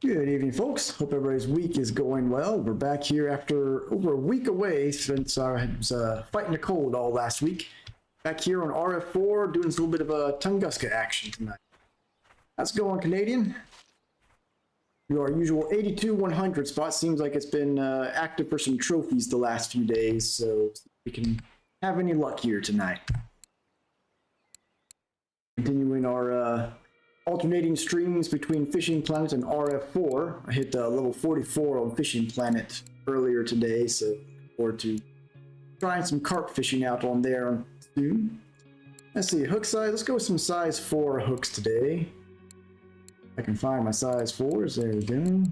Good evening, folks. Hope everybody's week is going well. We're back here after over a week away since I was fighting a cold all last week. Back here on RF4, doing a little bit of a Tunguska action tonight. How's it going, Canadian? Your usual 82-100 spot seems like it's been active for some trophies the last few days, so we can have any luck here tonight. Continuing our alternating streams between Fishing Planet and RF4. I hit level 44 on Fishing Planet earlier today, so look forward to trying some carp fishing out on there soon. Let's see, hook size. Let's go with some size 4 hooks today. I can find my size 4s. There we go.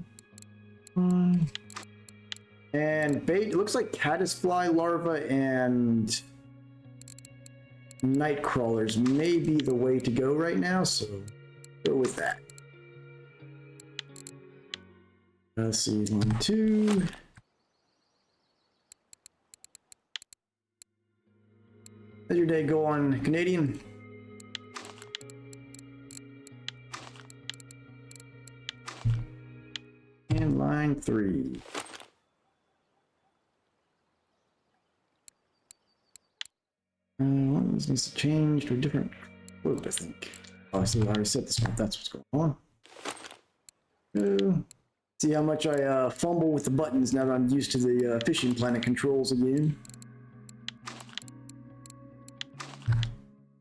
And bait. It looks like caddisfly larvae and night crawlers may be the way to go right now, so go with that. Let's see, 1, 2. How's your day going, Canadian? And line 3. One of these needs to change to a different group, I think. Oh, I see, I already set this one. That's what's going on. See how much I fumble with the buttons now that I'm used to the Fishing Planet controls again.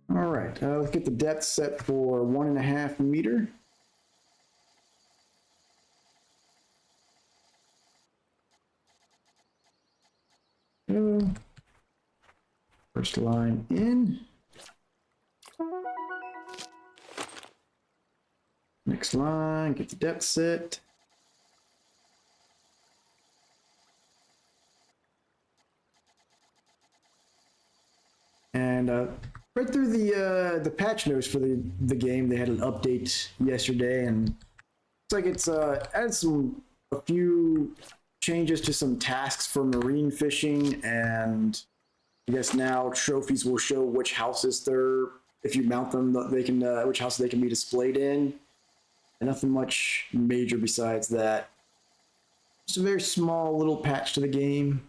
All right, let's get the depth set for 1.5 meter. First line in. Next line, get the depth set. And right through the patch notes for the game, they had an update yesterday, and it's like it's added a few changes to some tasks for marine fishing, and I guess now trophies will show which houses if you mount them, they can which houses they can be displayed in. And nothing much major besides that. Just a very small little patch to the game.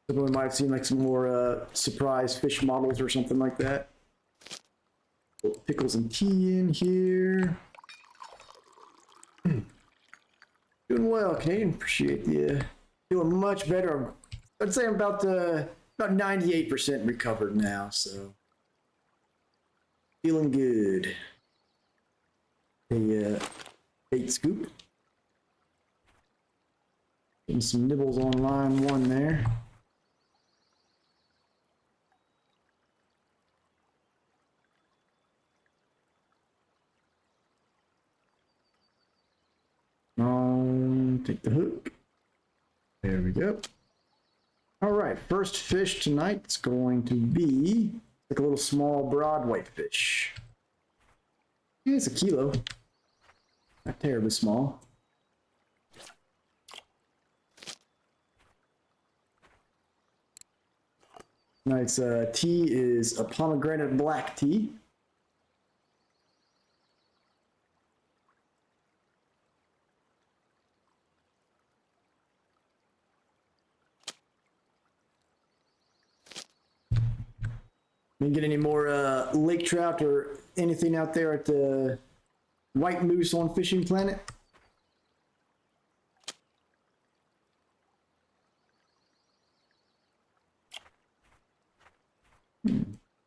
Someone might have seen like some more surprise fish models or something like that. Pickles and tea in here. Doing well, Canadian. Appreciate you. Doing much better. I'd say I'm about 98% recovered now, so feeling good. A bait scoop. Getting some nibbles on line 1 there. Take the hook. There we go. All right, first fish tonight is going to be like a little small broad whitefish. Yeah, it's a kilo. Not terribly small. Tonight's tea is a pomegranate black tea. Didn't get any more lake trout or anything out there at the White Moose on Fishing Planet?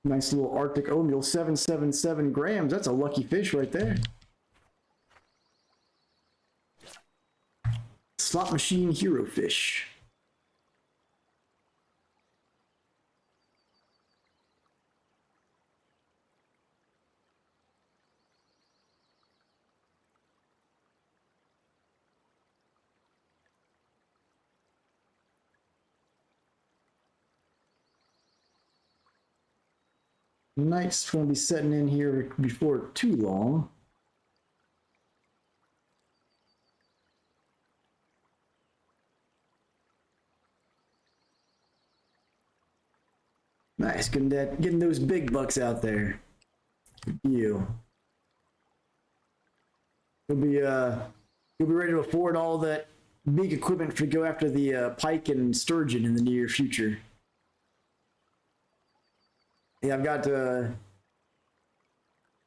Nice little Arctic oatmeal, 777 grams. That's a lucky fish right there. Slot machine hero fish. Night's going to be setting in here before too long. Nice, getting those big bucks out there. Good deal. You'll be ready to afford all that big equipment to go after the pike and sturgeon in the near future. Yeah, I've got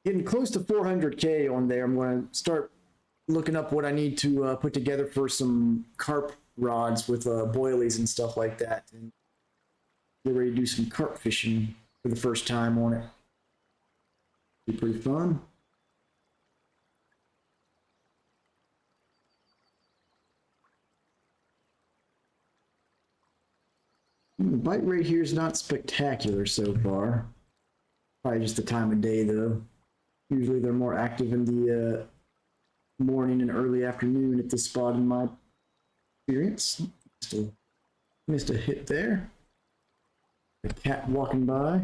getting close to 400K on there. I'm going to start looking up what I need to put together for some carp rods with boilies and stuff like that, and get ready to do some carp fishing for the first time on it. Be pretty fun. The bite rate here is not spectacular so far. Probably just the time of day, though. Usually they're more active in the morning and early afternoon at this spot in my experience. Still missed a hit there. A cat walking by.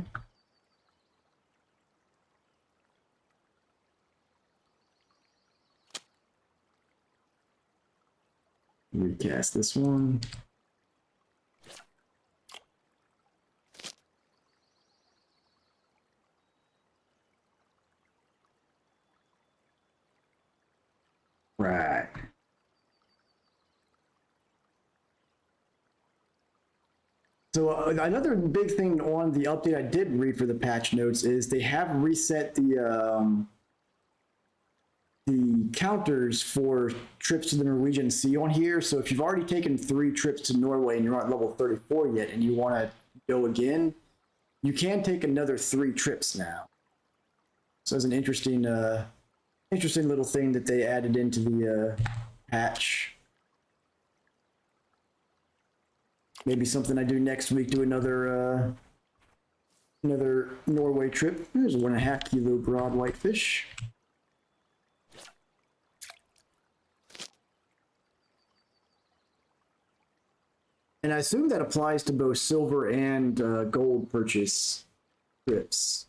Recast this one. Right. So another big thing on the update I did read for the patch notes is they have reset the counters for trips to the Norwegian Sea on here. So if you've already taken 3 trips to Norway and you're not level 34 yet and you want to go again, you can take another 3 trips now. So it's an interesting little thing that they added into the patch. Maybe something I do next week, do another Norway trip. There's 1.5 kilo broad whitefish. And I assume that applies to both silver and gold purchase trips.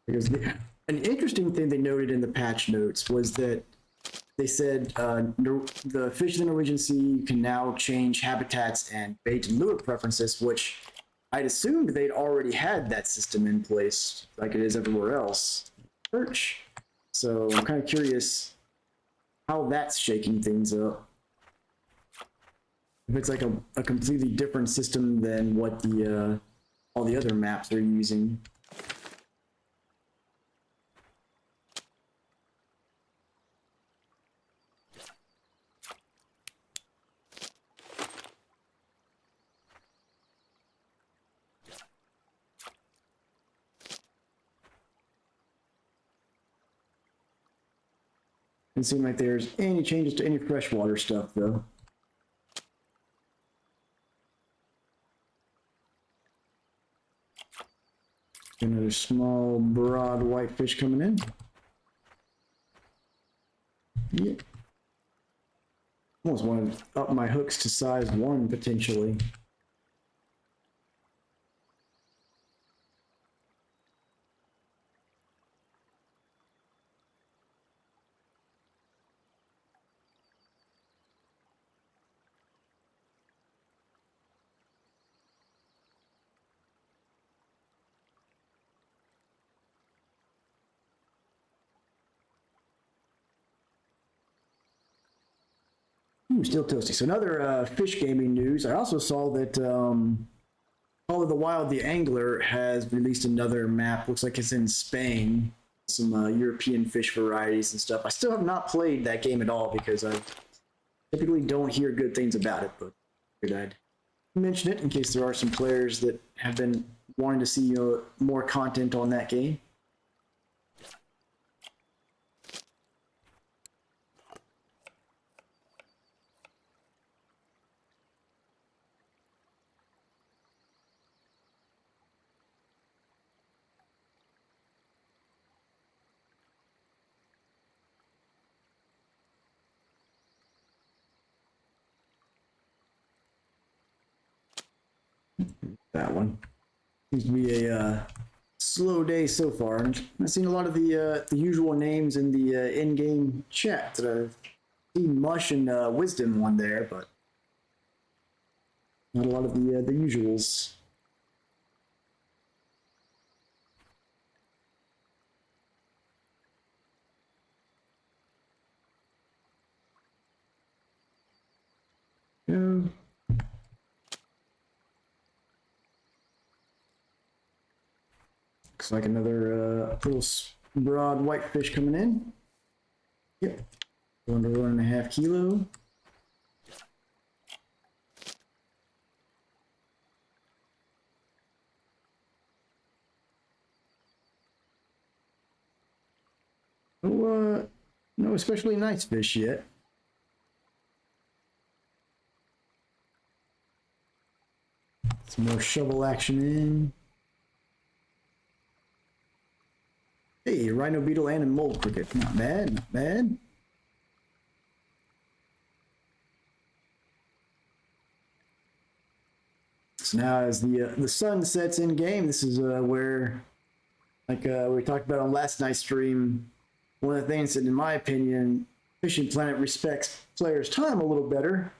Because an interesting thing they noted in the patch notes was that they said the fish in the Norwegian Sea can now change habitats and bait and lure preferences, which I'd assumed they'd already had that system in place like it is everywhere else. Perch. So I'm kind of curious how that's shaking things up. If it's like a completely different system than what the all the other maps are using. Doesn't seem like there's any changes to any freshwater stuff though. Another small broad whitefish coming in. Yeah. Almost want to up my hooks to size 1 potentially. Ooh, still toasty. So another fish gaming news. I also saw that Call of the Wild, the Angler, has released another map. Looks like it's in Spain. Some European fish varieties and stuff. I still have not played that game at all because I typically don't hear good things about it, but I figured I'd mention it in case there are some players that have been wanting to see more content on that game. That one seems to be a slow day so far. And I've seen a lot of the usual names in the in-game chat. That I've seen Mush and Wisdom one there, but not a lot of the usuals. go. Looks like another little broad whitefish coming in. Yep, going to 1.5 kilo. No especially nice fish yet. Some more shovel action in. Hey, rhino beetle and a mold cricket. Not bad, not bad. So now as the sun sets in game, this is where, like we talked about on last night's stream, one of the things that, in my opinion, Fishing Planet respects players' time a little better.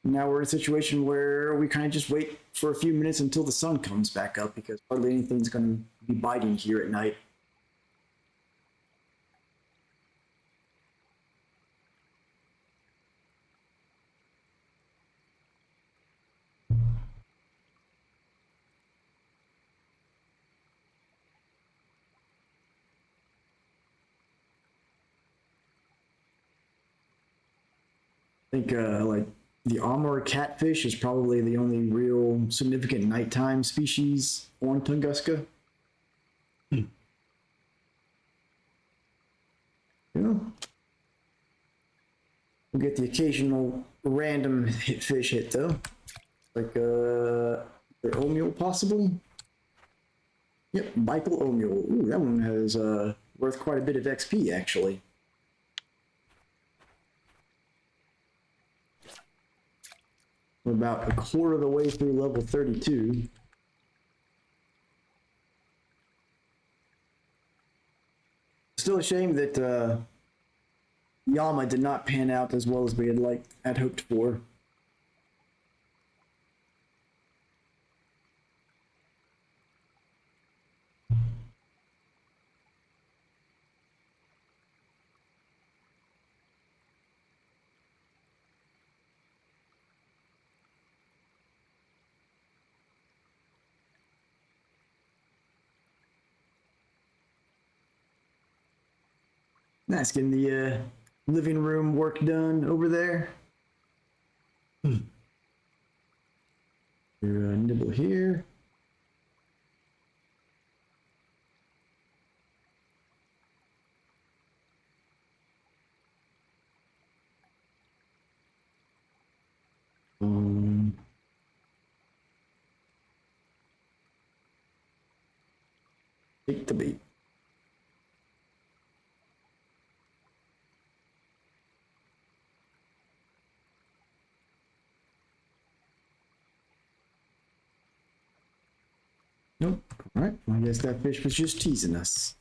Now we're in a situation where we kind of just wait for a few minutes until the sun comes back up because hardly anything's going to be biting here at night. I think like the armor catfish is probably the only real significant nighttime species on Tunguska. Yeah. We'll get the occasional random fish hit though. Like their omule possibly. Yep, bipal omule. Ooh, that one has worth quite a bit of XP actually. We're about a quarter of the way through level 32. Still a shame that Yama did not pan out as well as we had hoped for. Nice, getting the living room work done over there. Nibble here. Take the bait. Nope. All right. Well, I guess that fish was just teasing us.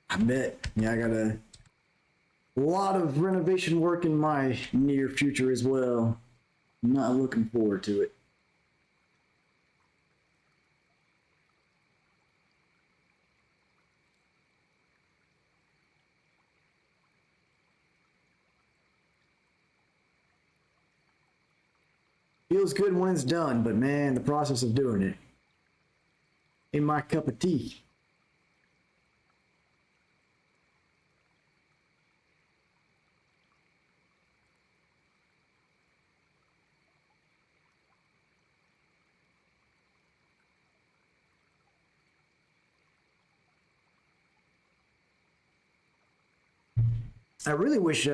I bet. Yeah, I got a lot of renovation work in my near future as well. I'm not looking forward to it. Feels good when it's done, but man, the process of doing it ain't my cup of tea. I really wish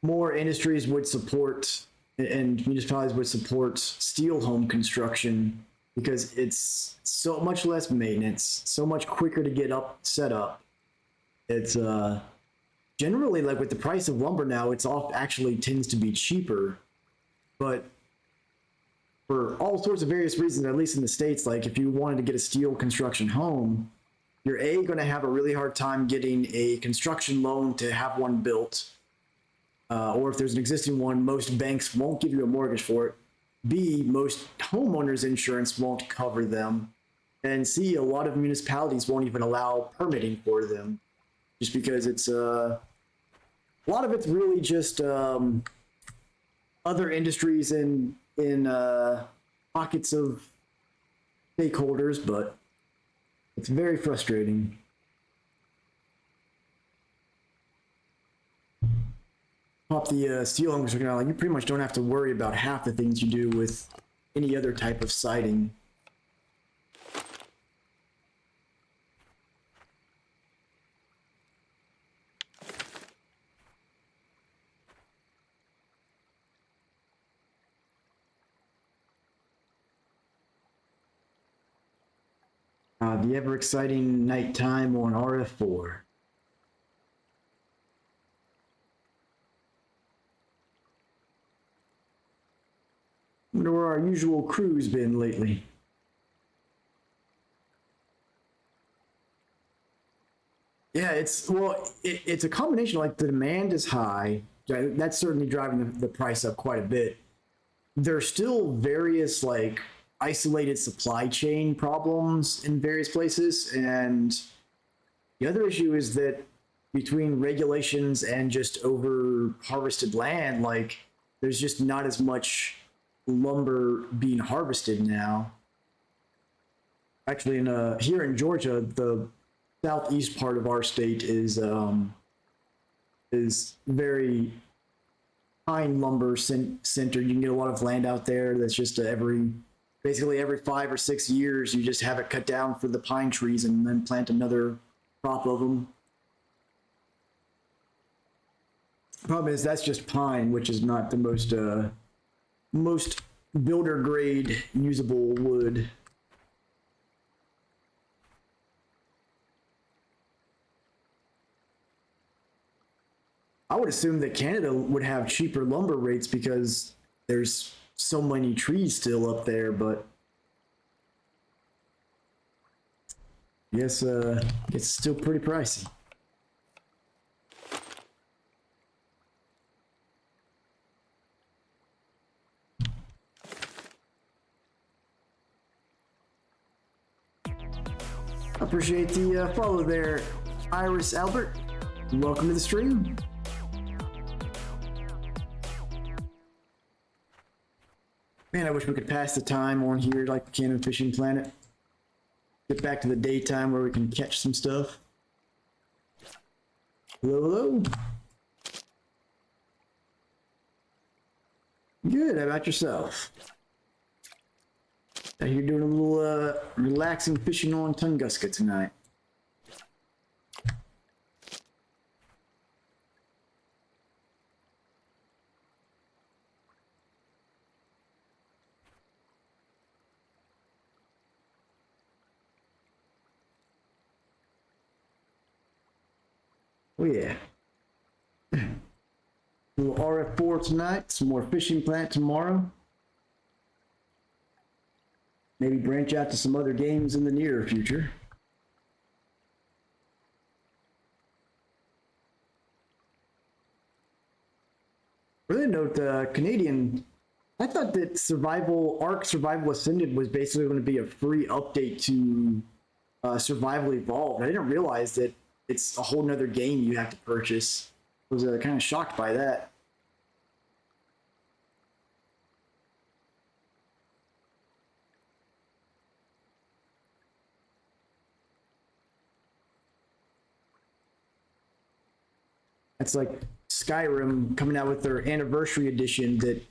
more industries would support and municipalities would support steel home construction because it's so much less maintenance, so much quicker to get set up. It's generally like with the price of lumber now, it's off actually tends to be cheaper, but for all sorts of various reasons, at least in the States, like if you wanted to get a steel construction home, you're going to have a really hard time getting a construction loan to have one built. Or if there's an existing one, most banks won't give you a mortgage for it. B, most homeowners insurance won't cover them. And C, a lot of municipalities won't even allow permitting for them. just because it's a lot of it's really just other industries in pockets of stakeholders, but it's very frustrating. Pop the steel hungers, like you pretty much don't have to worry about half the things you do with any other type of siding. The ever exciting nighttime on RF4. Wonder where our usual crew's been lately. Yeah, it's a combination. Like the demand is high. That's certainly driving the price up quite a bit. There's still various like isolated supply chain problems in various places, and the other issue is that between regulations and just over harvested land, like there's just not as much lumber being harvested now. Actually, in here in Georgia, the southeast part of our state is very pine lumber center. You can get a lot of land out there that's just basically every 5 or 6 years, you just have it cut down for the pine trees and then plant another crop of them. Problem is that's just pine, which is not the most builder grade usable wood. I would assume that Canada would have cheaper lumber rates because there's so many trees still up there, but yes, it's still pretty pricey. Appreciate the follow there, Iris Albert. Welcome to the stream. Man, I wish we could pass the time on here like we can in Fishing Planet. Get back to the daytime where we can catch some stuff. Hello, hello. Good, how about yourself? Out here doing a little relaxing fishing on Tunguska tonight. Oh yeah. A little RF4 tonight, some more Fishing Planet tomorrow. Maybe branch out to some other games in the near future. Really note Canadian. I thought that Ark Survival Ascended was basically going to be a free update to Survival Evolved. I didn't realize that it's a whole nother game you have to purchase. I was kind of shocked by that. It's like Skyrim coming out with their anniversary edition that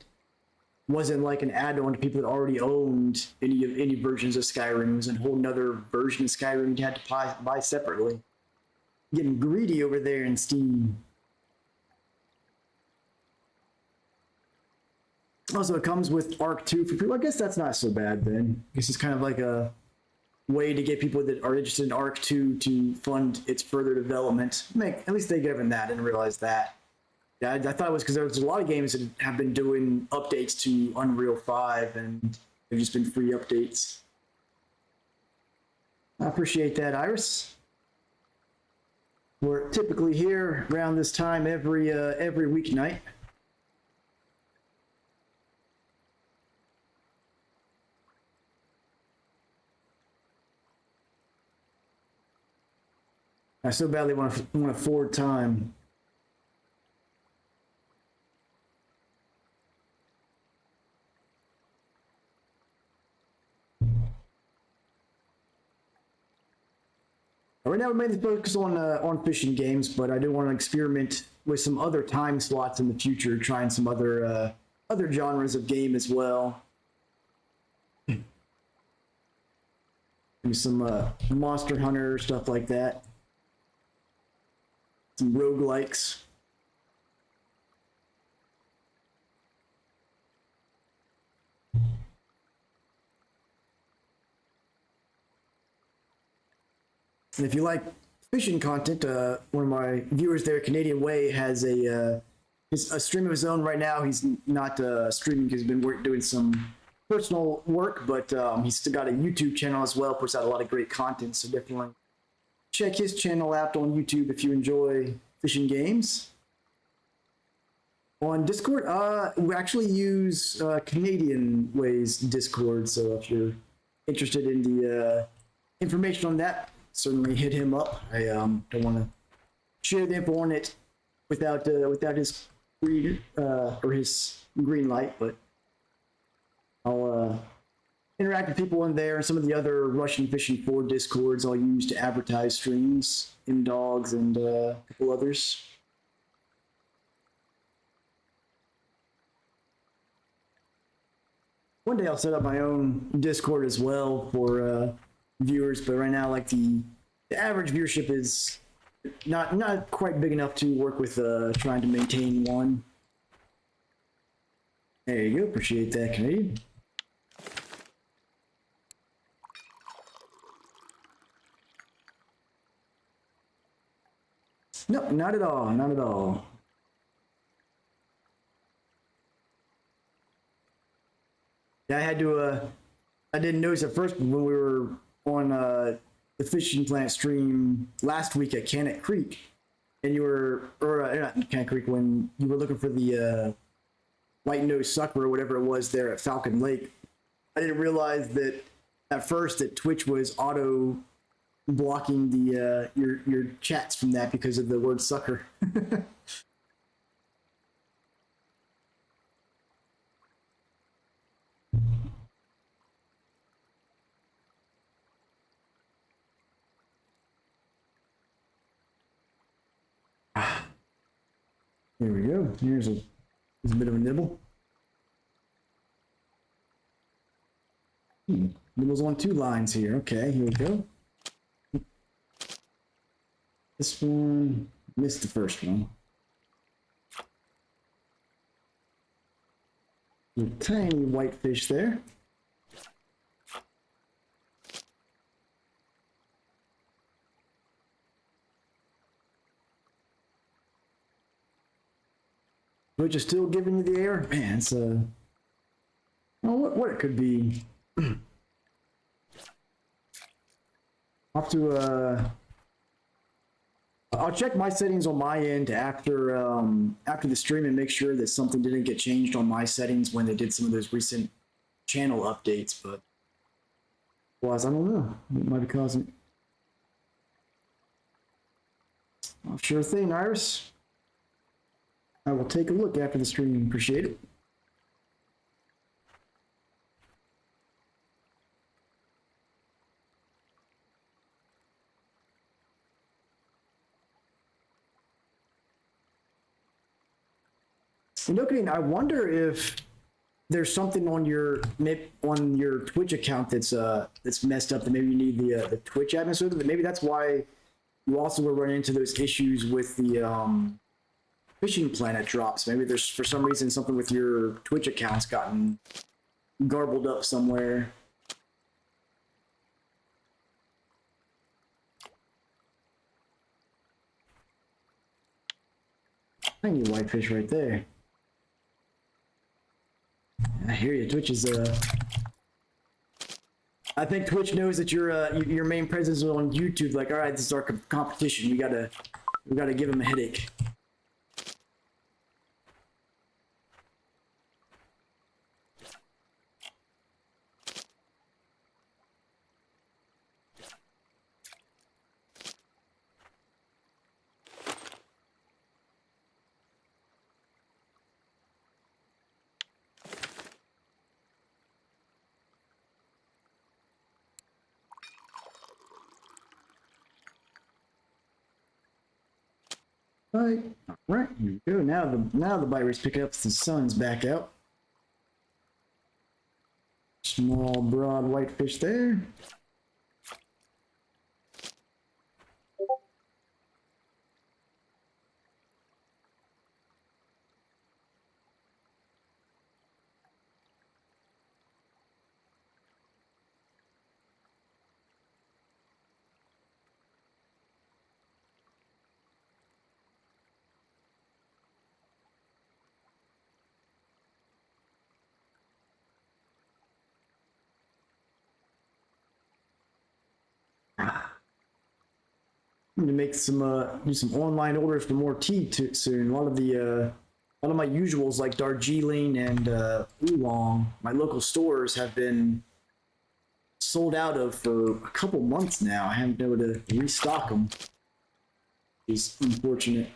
wasn't like an add-on to people that already owned any versions of Skyrim. It was a whole nother version of Skyrim you had to buy separately. Getting greedy over there in Steam. Also, it comes with Arc 2 for people. I guess that's not so bad then. I guess it's kind of like a way to get people that are interested in Arc 2 to fund its further development. At least they given that. I didn't realize that. Yeah, I thought it was because there's a lot of games that have been doing updates to Unreal 5 and they've just been free updates. I appreciate that, Iris. We're typically here around this time every weeknight. I so badly want to forward time. Right now, we're mainly focused on fishing games, but I do want to experiment with some other time slots in the future, trying some other genres of game as well. Maybe some Monster Hunter stuff like that. Some roguelikes. And if you like fishing content, one of my viewers there, Canadian Way, has a stream of his own right now. He's not streaming because he's been doing some personal work, but he's still got a YouTube channel as well. Puts out a lot of great content, so definitely check his channel out on YouTube if you enjoy fishing games. On Discord, we actually use Canadian Way's Discord, so if you're interested in the information on that, certainly hit him up. I don't want to share the info on it without his green or his green light, but I'll interact with people in there. Some of the other Russian Fishing 4 Discords I'll use to advertise streams, M-Dogs, and a couple others. One day I'll set up my own Discord as well for viewers, but right now, like the average viewership is not quite big enough to work with trying to maintain one. There you go. Appreciate that, Canadian. No, not at all. Not at all. Yeah, I had to. I didn't notice at first when we were on the Fishing Planet stream last week at Cannock Creek, and you were, or not Cannock Creek, when you were looking for the white-nosed sucker or whatever it was there at Falcon Lake. I didn't realize that at first that Twitch was auto blocking the your chats from that because of the word sucker. There we go. Here's a bit of a nibble. Nibbles on two lines here. Okay, here we go. This one, missed the first one. A tiny white fish there. Which is still giving you the air? Man, it's well, what it could be. I'll have to I'll check my settings on my end after after the stream and make sure that something didn't get changed on my settings when they did some of those recent channel updates, but otherwise I don't know. It might be causing. Oh, sure thing, Iris. I will take a look after the stream. Appreciate it. You know, Canadian, I wonder if there's something on your Twitch account that's messed up. That maybe you need the Twitch admin server. That maybe that's why you also were running into those issues with the Fishing Planet drops. Maybe there's, for some reason, something with your Twitch account's gotten garbled up somewhere. Tiny whitefish right there. I hear you. Twitch is I think Twitch knows that your main presence is on YouTube. Like, all right, this is our competition. We gotta give him a headache. Right. All right. Here we go. Now the bite rate's picking up. The sun's back out. Small broad whitefish there. I'm gonna make some do some online orders for more tea soon. A lot of my usuals like Darjeeling and oolong, my local stores have been sold out of for a couple months now. I haven't been able to restock them. It's unfortunate.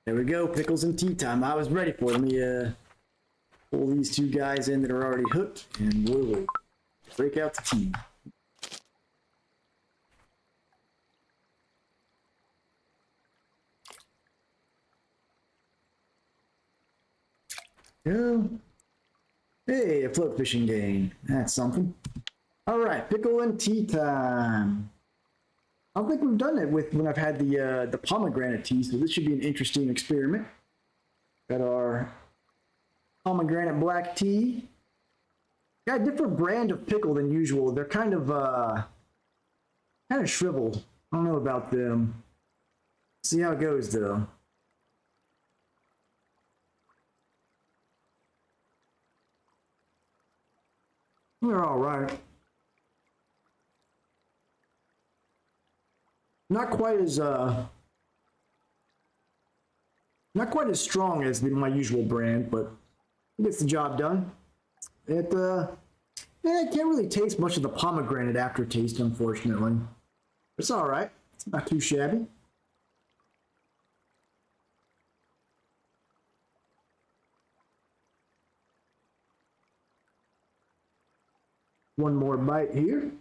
There we go, pickles and tea time. I was ready for it. Let me pull these two guys in that are already hooked, and we'll break out the tea. Go. Hey, a float fishing game. That's something. All right, pickle and tea time. I don't think we've done it with when I've had the pomegranate tea, so this should be an interesting experiment. Got our pomegranate black tea. Got a different brand of pickle than usual. They're kind of shriveled. I don't know about them. See how it goes though. They're all right. Not quite as strong as my usual brand, but it gets the job done. It can't really taste much of the pomegranate aftertaste, unfortunately. It's all right. It's not too shabby. One more bite here.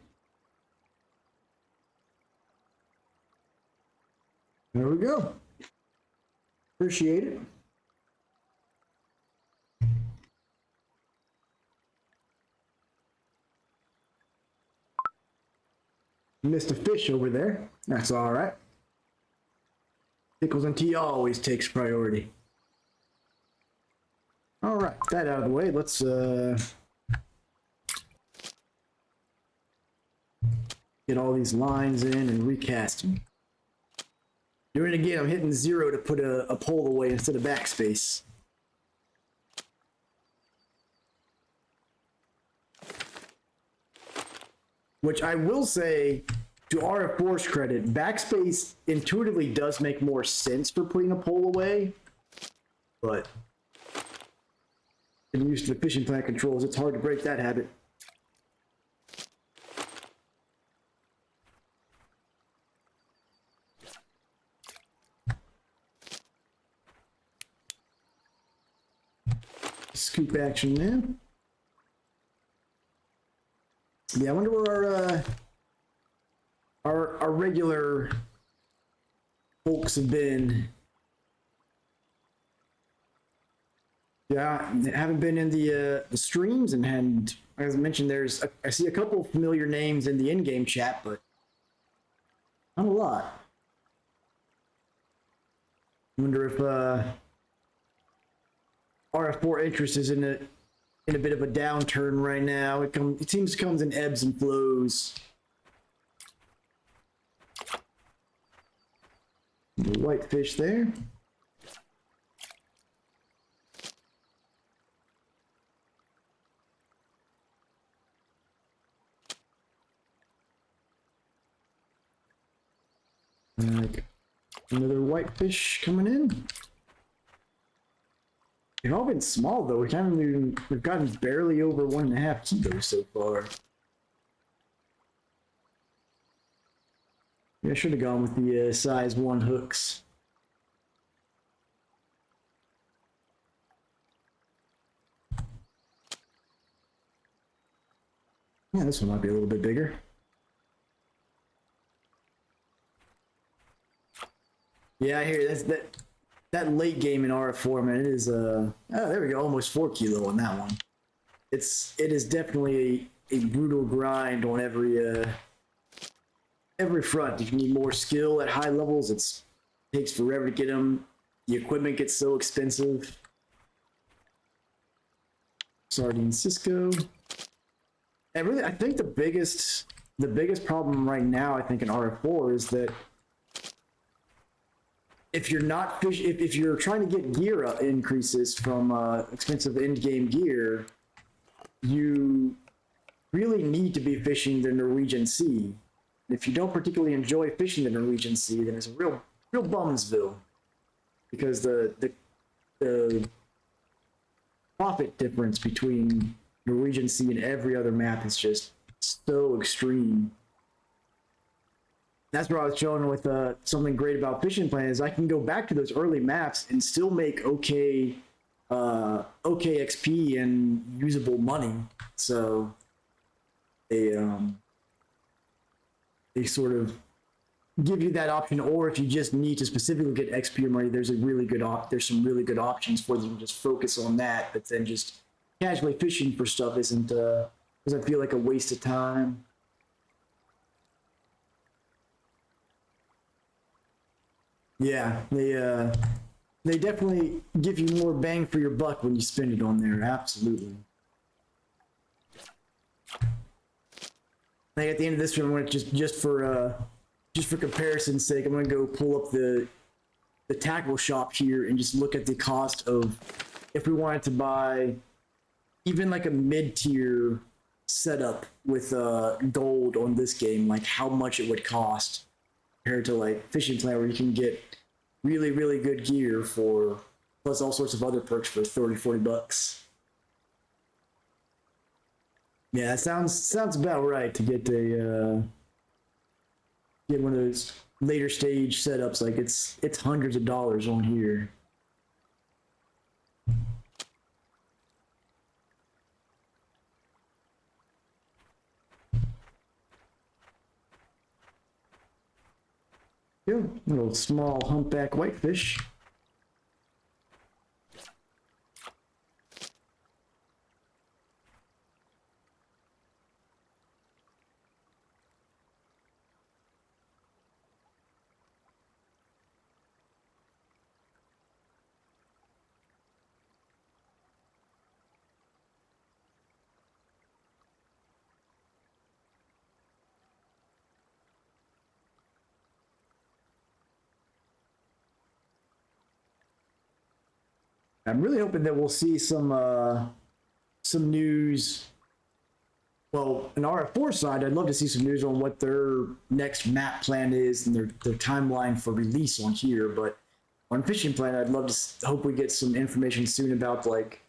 There we go. Appreciate it. Missed a fish over there. That's all right. Pickles and tea always takes priority. All right, that out of the way. Let's get all these lines in and recast them. Doing it again, I'm hitting 0 to put a pole away instead of backspace. Which I will say, to RF4's credit, backspace intuitively does make more sense for putting a pole away, but getting used to the fishing plant controls, it's hard to break that habit. Scoop action there. Yeah, I wonder where our regular folks have been. Yeah, they haven't been in the streams, and as I mentioned, I see a couple familiar names in the in-game chat, but not a lot. I wonder if RF4 interest is in a bit of a downturn right now. It seems comes in ebbs and flows. The whitefish there. Another whitefish coming in. They've all been small though. We've gotten barely over 1.5 kilos so far. Yeah, I should have gone with the size 1 hooks. Yeah, this one might be a little bit bigger. Yeah, I hear that late game in RF4, man. It is oh, there we go, almost 4 kilo on that one. It is definitely a brutal grind on every front. If you need more skill at high levels, it takes forever to get them. The equipment gets so expensive. Sardine Cisco. And really, I think the biggest problem right now, I think in RF4 is that if you're not if you're trying to get gear increases from expensive end game gear, you really need to be fishing the Norwegian Sea. If you don't particularly enjoy fishing the Norwegian Sea, then it's a real bumsville, because the profit difference between Norwegian Sea and every other map is just so extreme. That's what I was showing with something great about Fishing Planet is I can go back to those early maps and still make okay XP and usable money. So they sort of give you that option, or if you just need to specifically get XP or money, there's some really good options for them to just focus on that. But then just casually fishing for stuff doesn't feel like a waste of time. Yeah, they definitely give you more bang for your buck when you spend it on there. Absolutely. Like at the end of this one, I'm gonna just for comparison's sake, I'm gonna go pull up the tackle shop here and just look at the cost of if we wanted to buy even like a mid-tier setup with gold on this game, like how much it would cost compared to like Fishing Planet, where you can get really good gear for plus all sorts of other perks for 30-40 bucks. Yeah, that sounds about right to get one of those later stage setups. Like it's hundreds of dollars on here. Yeah, little small humpback whitefish. I'm really hoping that we'll see some news. Well, an RF4 side, I'd love to see some news on what their next map plan is and their timeline for release on here. But on Fishing Planet, I'd love to hope we get some information soon about like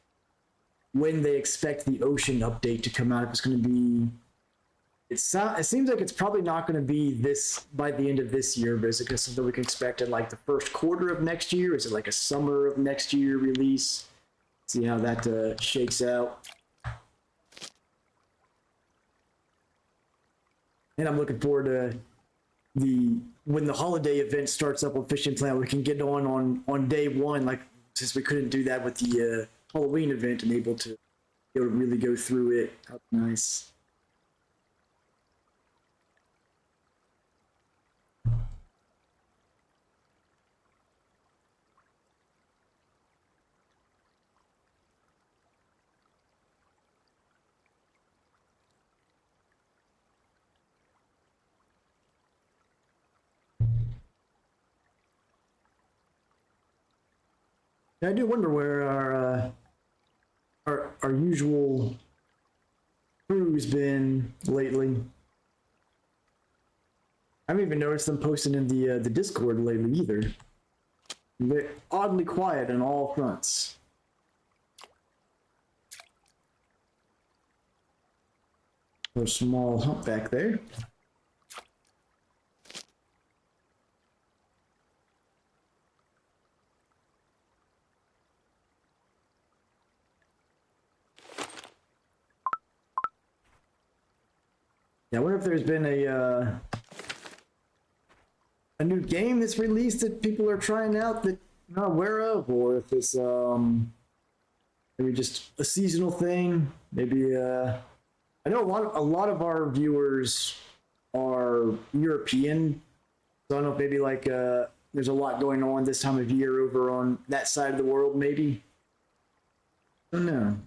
when they expect the ocean update to come out. If it's going to be, it seems like it's probably not going to be this by the end of this year, but is it something we can expect in like the first quarter of next year? Is it like a summer of next year release? See how that shakes out. And I'm looking forward to when the holiday event starts up on Fishing Planet, we can get on day one, like since we couldn't do that with the Halloween event, and able to really go through it. That's nice. I do wonder where our usual crew's been lately. I haven't even noticed them posting in the Discord lately either. They're oddly quiet on all fronts. A small humpback there. Yeah, I wonder if there's been a new game that's released that people are trying out that I'm not aware of, or if it's maybe just a seasonal thing. Maybe I know a lot of our viewers are European, so I don't know if maybe like there's a lot going on this time of year over on that side of the world. Maybe I don't know.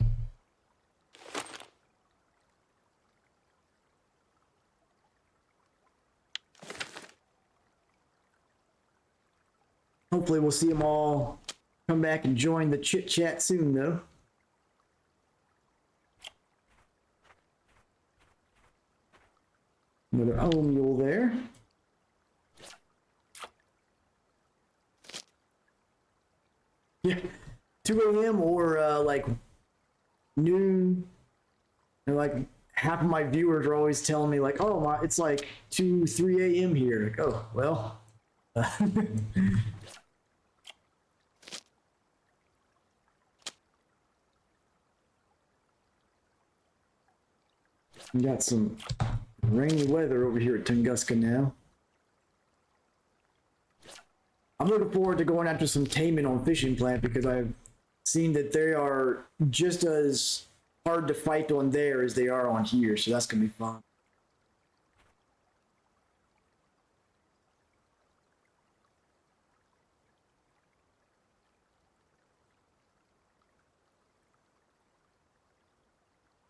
Hopefully we'll see them all come back and join the chit chat soon, though. Another mule there. Yeah, 2 a.m. or like noon. And like half of my viewers are always telling me like, "Oh, it's like 2, 3 a.m. here." Like, oh, well. We got some rainy weather over here at Tunguska now. I'm looking forward to going after some taimen on Fishing Plant because I've seen that they are just as hard to fight on there as they are on here, so that's gonna be fun.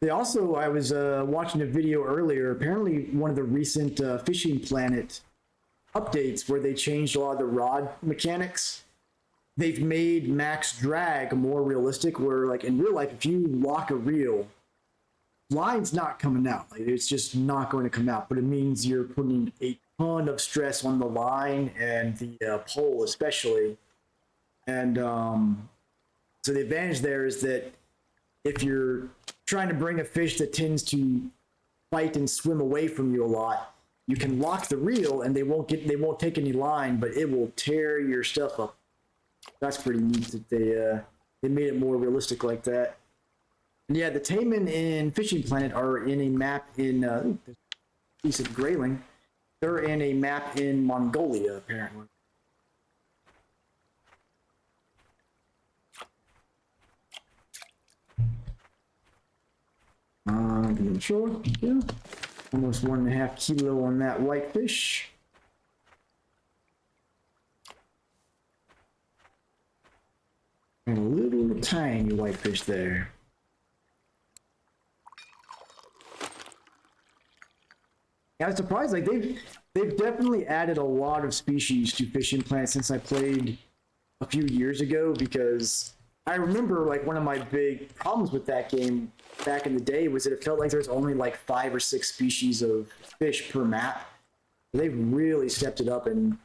I was watching a video earlier. Apparently, one of the recent Fishing Planet updates where they changed a lot of the rod mechanics. They've made max drag more realistic. Where, like in real life, if you lock a reel, line's not coming out. Like it's just not going to come out. But it means you're putting a ton of stress on the line and the pole, especially. And so the advantage there is that if you're trying to bring a fish that tends to fight and swim away from you a lot, you can lock the reel and they won't take any line, but it will tear your stuff up. That's pretty neat that they made it more realistic like that. And yeah, the taimen in Fishing Planet are in a map in decent grayling. They're in a map in Mongolia apparently. Sure, yeah. Almost 1.5 kilo on that whitefish. And a little tiny whitefish there. Yeah, I was surprised. Like they've definitely added a lot of species to Fishing Planet since I played a few years ago, because I remember like one of my big problems with that game back in the day was that it felt like there's only like 5 or 6 species of fish per map. They've really stepped it up, and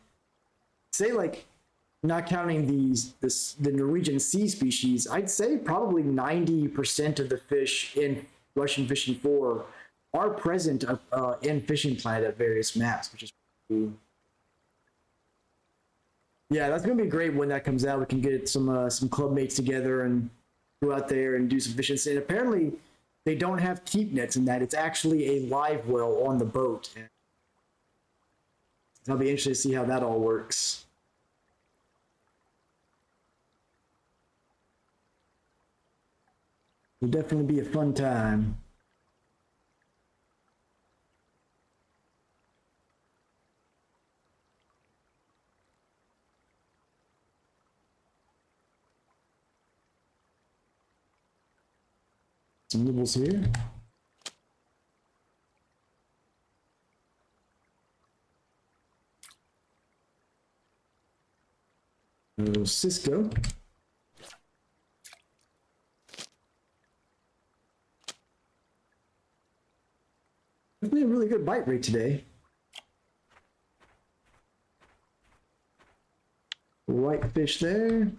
say like not counting the Norwegian sea species, I'd say probably 90% of the fish in Russian Fishing 4 are present in Fishing Planet at various maps, which is cool. Yeah, that's gonna be great when that comes out. We can get some club mates together and go out there and do some fishing. And apparently, they don't have keep nets in that. It's actually a live well on the boat. And I'll be interested to see how that all works. It'll definitely be a fun time. Some nibbles here. Cisco. Definitely a really good bite rate today. Whitefish there.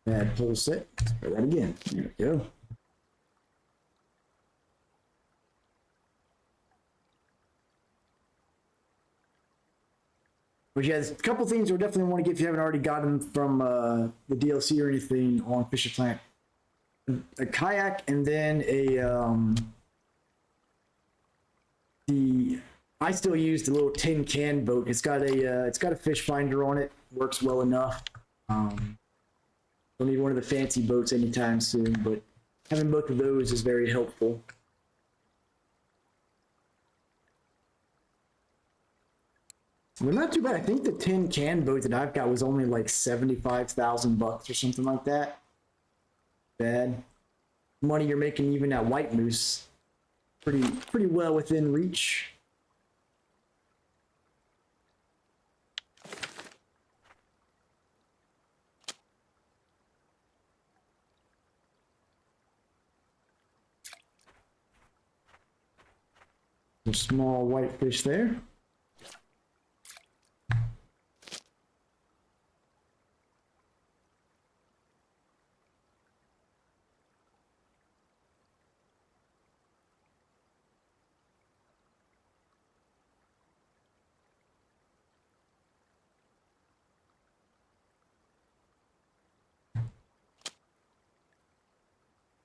Bad pull set. Try that again. There we go. But yeah, there's a couple things you'll definitely want to get if you haven't already gotten from the DLC or anything on Fishing Planet. A kayak and then the I still use the little tin can boat. It's got a fish finder on it. Works well enough. Don't need one of the fancy boats anytime soon, but having both of those is very helpful. Well, not too bad. I think the tin can boat that I've got was only like 75,000 bucks or something like that. Bad money you're making even at White Moose. Pretty well within reach. Some small whitefish there.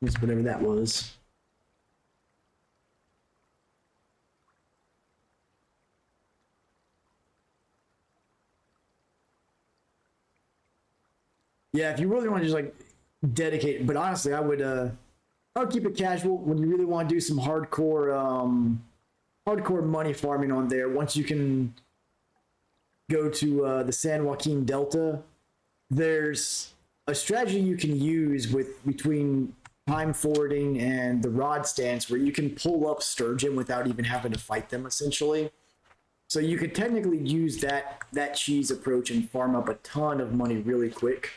Just whatever that was. Yeah, if you really want to just like dedicate, but honestly, I would keep it casual when you really want to do some hardcore money farming on there. Once you can go to the San Joaquin Delta, there's a strategy you can use between time forwarding and the rod stance where you can pull up sturgeon without even having to fight them essentially. So you could technically use that cheese approach and farm up a ton of money really quick.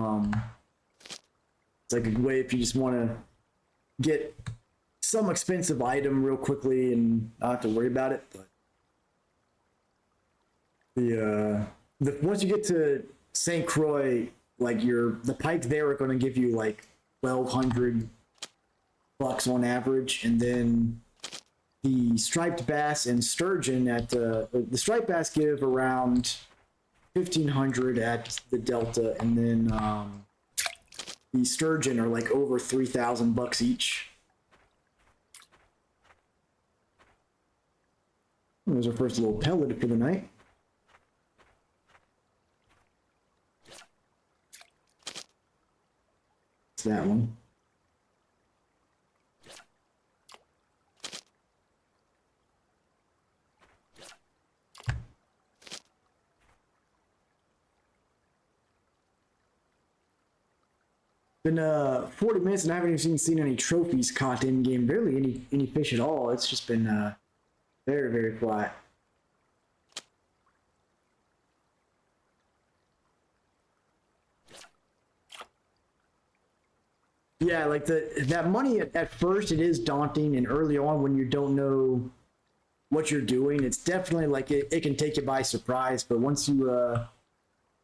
It's like a way if you just want to get some expensive item real quickly and not have to worry about it. But the once you get to St. Croix, like the pike there are going to give you like 1,200 bucks on average, and then the striped bass and sturgeon at the striped bass give around 1,500 at the Delta, and then the sturgeon are like over 3,000 bucks each. There's our first little pellet for the night. It's that one. Been 40 minutes and I haven't even seen any trophies caught in game. Barely any fish at all. It's just been very, very quiet. Yeah, like that money at first it is daunting, and early on when you don't know what you're doing, it's definitely like it can take you by surprise. But once you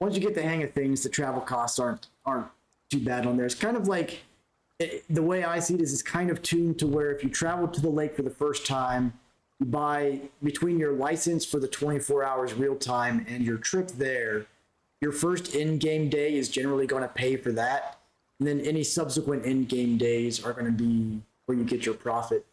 get the hang of things, the travel costs aren't too bad on there. It's kind of like the way I see it is it's kind of tuned to where if you travel to the lake for the first time, you buy between your license for the 24 hours real time and your trip there, your first in-game day is generally going to pay for that. And then any subsequent in-game days are going to be where you get your profit.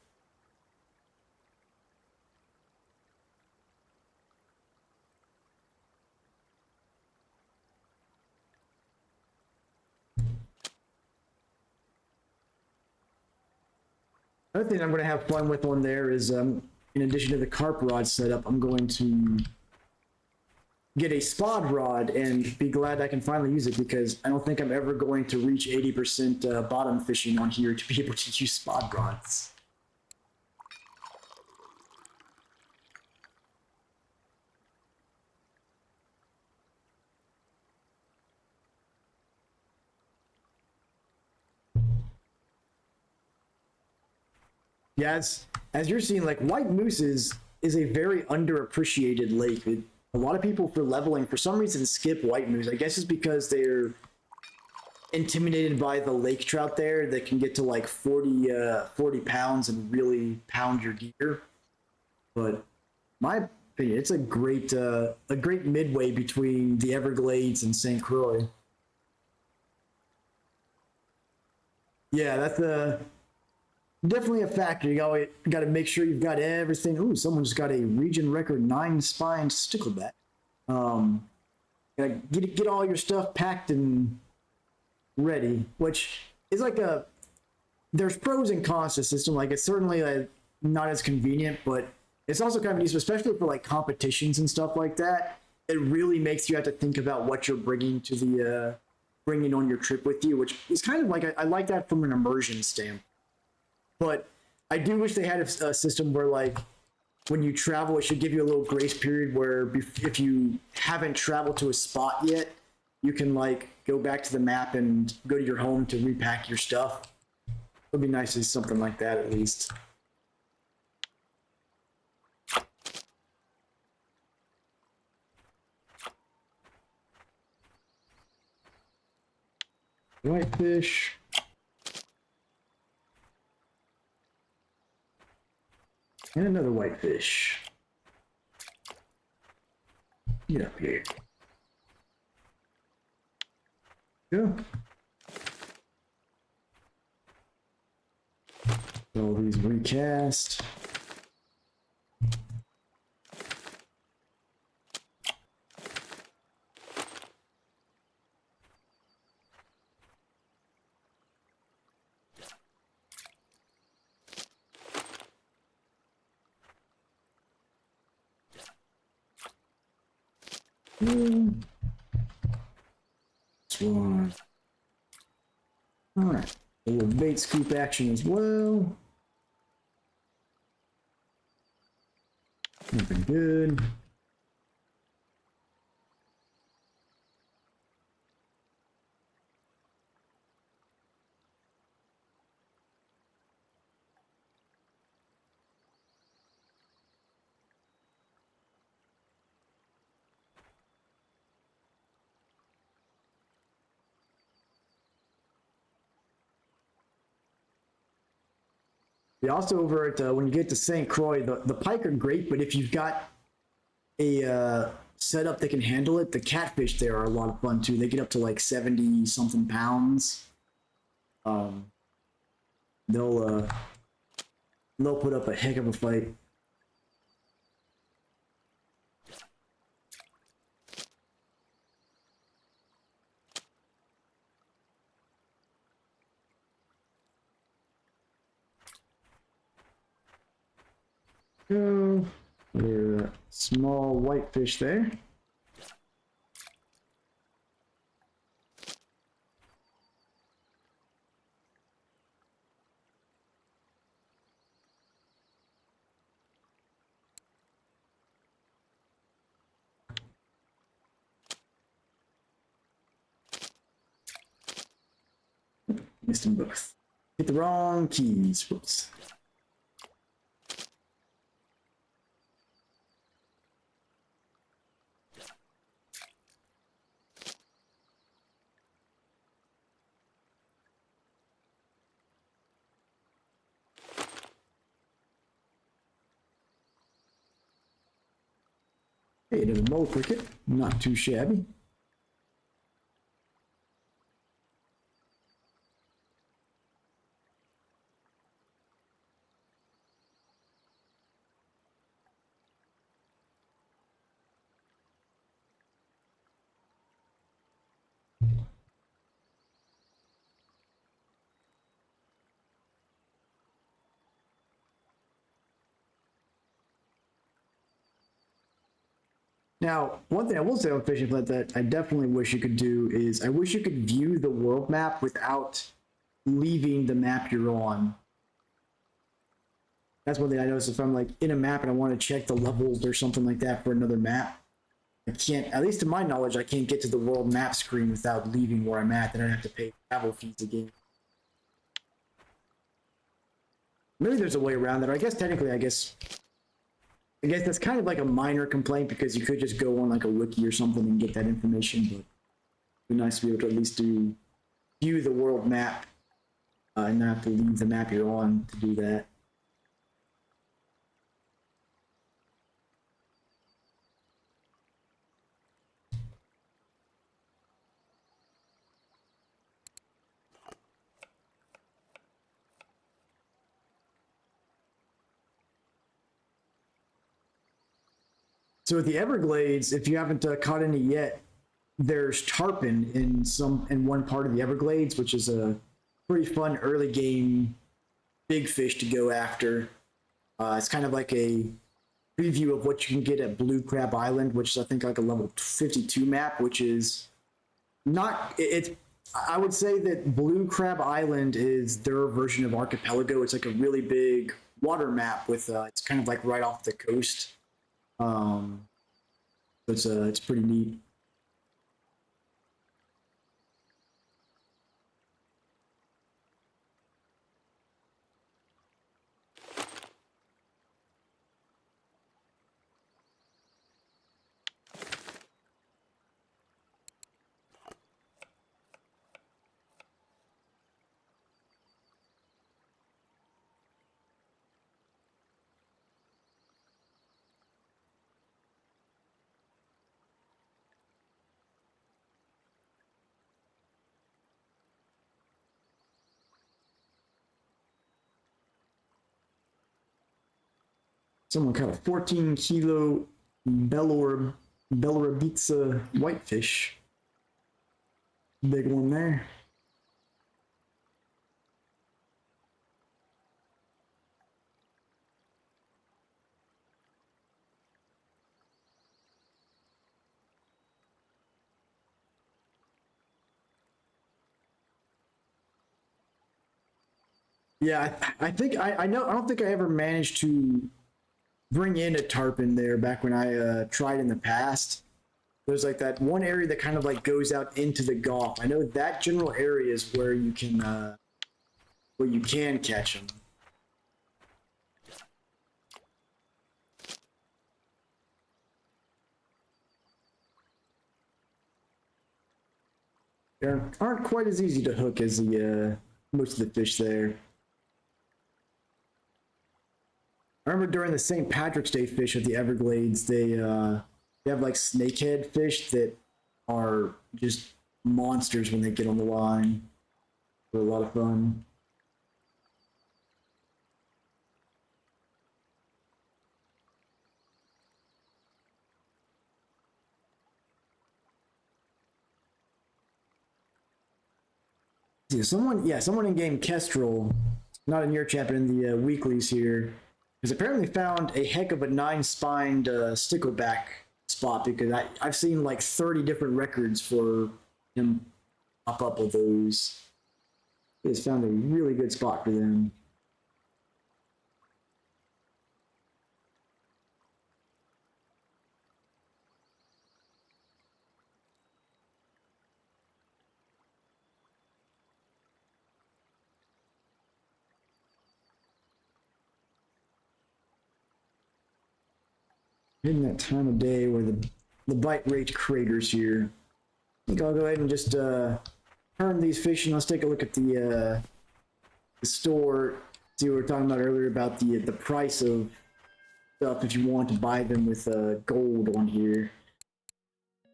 Another thing I'm going to have fun with on there is, in addition to the carp rod setup, I'm going to get a spod rod and be glad I can finally use it, because I don't think I'm ever going to reach 80% bottom fishing on here to be able to use spod rods. Yeah, as you're seeing, like White Moose is a very underappreciated lake. A lot of people for leveling, for some reason, skip White Moose. I guess it's because they're intimidated by the lake trout there that can get to like 40 pounds and really pound your gear. But my opinion, it's a great midway between the Everglades and St. Croix. Yeah, definitely a factor. You got to make sure you've got everything. Ooh, someone's got a region record 9-spine stickleback. Gotta get all your stuff packed and ready, which is like a. There's pros and cons to the system. Like it's certainly not as convenient, but it's also kind of useful, especially for like competitions and stuff like that. It really makes you have to think about what you're bringing to the bringing on your trip with you, which is kind of like I like that from an immersion standpoint. But I do wish they had a system where like when you travel, it should give you a little grace period where if you haven't traveled to a spot yet, you can like go back to the map and go to your home to repack your stuff. It would be nice to see something like that at least. Whitefish. And another whitefish. Get up here. Go. All these recast. Swan. Alright. A little bait scoop action as well. Nothing good. Yeah, also over at when you get to St. Croix, the pike are great, but if you've got a setup that can handle it, the catfish there are a lot of fun too. They get up to like 70 something pounds. They'll put up a heck of a fight. Go. There's a small whitefish there. Missed them both. Hit the wrong keys. Whoops. Hey, there's a mole cricket. Not too shabby. Now, one thing I will say on Fishing Plant that I definitely wish you could do is I wish you could view the world map without leaving the map you're on. That's one thing I noticed if I'm like in a map and I want to check the levels or something like that for another map. I can't, at least to my knowledge, I can't get to the world map screen without leaving where I'm at. Then I have to pay travel fees again. Maybe there's a way around that. I guess technically, I guess that's kind of like a minor complaint because you could just go on like a wiki or something and get that information, but it'd be nice to be able to at least view the world map and not have to leave the map you're on to do that. So at the Everglades, if you haven't caught any yet, there's tarpon in one part of the Everglades, which is a pretty fun early game big fish to go after. It's kind of like a preview of what you can get at Blue Crab Island, which is I think like a level 52 map, which is not it's. I would say that Blue Crab Island is their version of Archipelago. It's like a really big water map with it's kind of like right off the coast. It's pretty neat. Someone caught a 14 kilo Belorabitsa whitefish. Big one there. Yeah, I think I know. I don't think I ever managed to bring in a tarpon there back when I tried in the past. There's like that one area that kind of like goes out into the Gulf. I know that general area is where you can catch them. They aren't quite as easy to hook as the most of the fish there. I remember during the St. Patrick's Day fish at the Everglades, they have like snakehead fish that are just monsters when they get on the line. They're a lot of fun. Yeah, someone in game Kestrel, not in your chat, but in the weeklies here, has apparently found a heck of a 9-spined stickleback spot, because I've seen like 30 different records for him pop up with those. He has found a really good spot for them. In that time of day where the bite rate craters here. I think I'll go ahead and just turn these fish, and let's take a look at the store. See what we were talking about earlier about the price of stuff if you want to buy them with gold on here.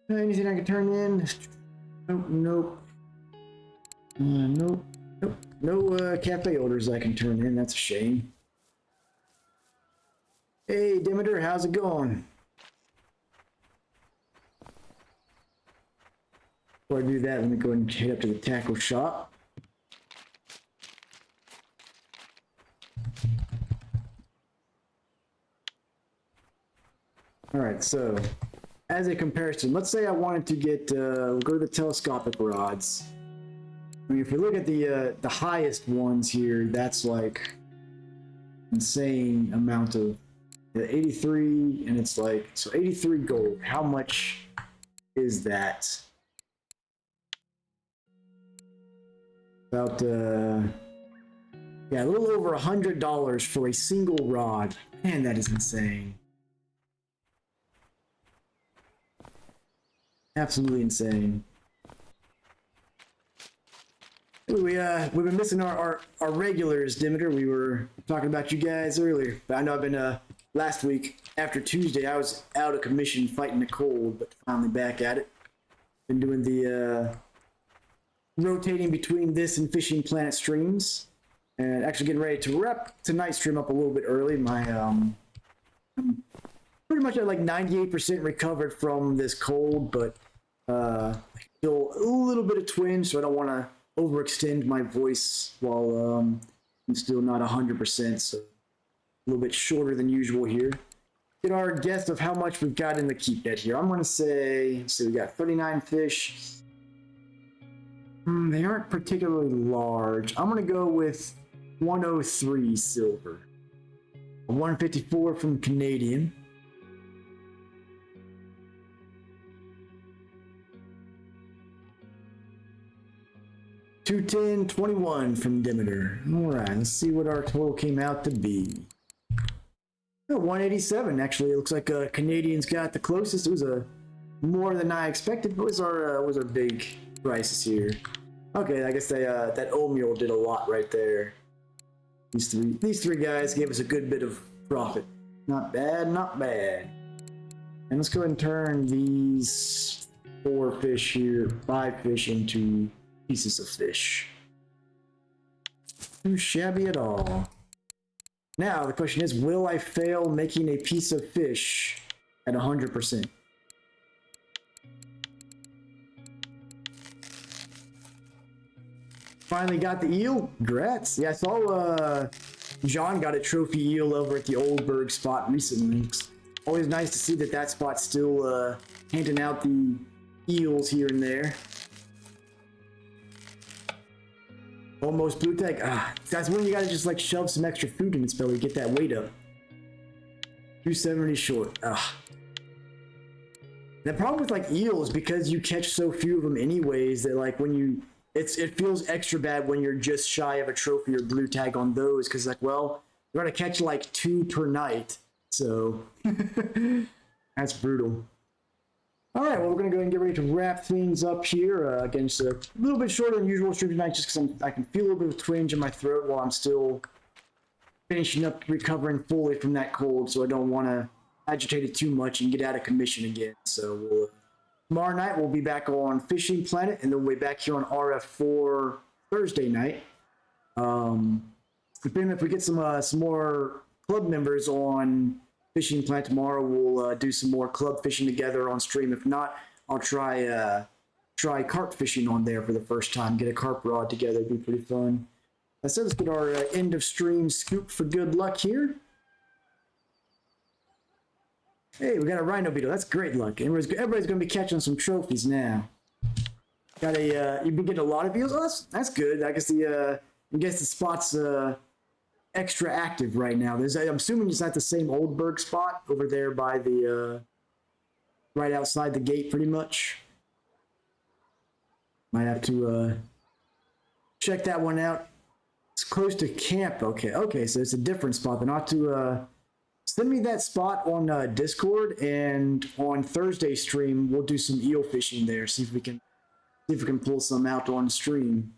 Anything I can turn in? Nope. Nope. No cafe orders I can turn in. That's a shame. Hey, Demeter, how's it going? Before I do that, let me go ahead and head up to the tackle shop. All right, so as a comparison, let's say I wanted to get go to the telescopic rods. I mean, if we look at the highest ones here, that's like insane amount of 83, and it's like, so 83 gold. How much is that? About yeah, a little over $100 for a single rod. Man, that is insane. Absolutely insane. We've been missing our regulars, Demeter. We were talking about you guys earlier, but I know I've been last week after Tuesday I was out of commission fighting the cold, but finally back at it. Been doing the rotating between this and Fishing Planet streams, and actually getting ready to wrap tonight's stream up a little bit early. My pretty much at like 98% recovered from this cold, but I feel a little bit of twinge, so I don't want to overextend my voice while I'm still not 100%, so a little bit shorter than usual here. Get our guess of how much we've got in the keep net here. I'm going to say, let's see, we got 39 fish. They aren't particularly large. I'm going to go with 103 silver. 154 from Canadian. $210.21 from Demeter. All right, let's see what our total came out to be. Oh, 187. Actually, it looks like Canadians got the closest. It was more than I expected. What was our big prices here? Okay, I guess that old mule did a lot right there. These three guys gave us a good bit of profit. Not bad, not bad. And let's go ahead and turn these 5 fish into pieces of fish. Too shabby at all. Now the question is, will I fail making a piece of fish at 100%? Finally got the eel. Congrats. Yeah, I saw John got a trophy eel over at the Oldberg spot recently. It's always nice to see that spot's still handing out the eels here and there. Almost blue tag. That's when you gotta just like shove some extra food in its belly to get that weight up. 270 short. The problem with like eels, because you catch so few of them anyways, that like when you it feels extra bad when you're just shy of a trophy or blue tag on those, because like, well, you're gonna catch like 2 per night, so that's brutal. All right, well, we're gonna go ahead and get ready to wrap things up here. Again, just a little bit shorter than usual stream tonight, just because I can feel a little bit of twinge in my throat while I'm still finishing up recovering fully from that cold, so I don't want to agitate it too much and get out of commission again. So tomorrow night we'll be back on Fishing Planet, and then we'll be back here on RF4 Thursday night. Depending if we get some more club members on Fishing Planet tomorrow, we'll do some more club fishing together on stream. If not, I'll try carp fishing on there for the first time. Get a carp rod together. It'd be pretty fun. So let's get our end of stream scoop for good luck here. Hey, we got a rhino beetle. That's great luck. Everybody's going to be catching some trophies now. You've been getting a lot of eels. Oh, that's good. I guess the spot's extra active right now. I'm assuming it's at the same Oldberg spot over there by the right outside the gate, pretty much. Might have to check that one out. It's close to camp. Okay, so it's a different spot. But not to send me that spot on Discord, and on Thursday stream we'll do some eel fishing there. See if we can pull some out on stream.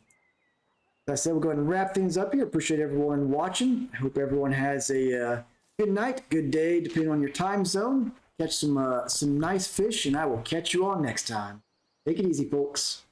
As I said, we'll go ahead and wrap things up here. Appreciate everyone watching. I hope everyone has a good night, good day, depending on your time zone. Catch some nice fish, and I will catch you all next time. Take it easy, folks.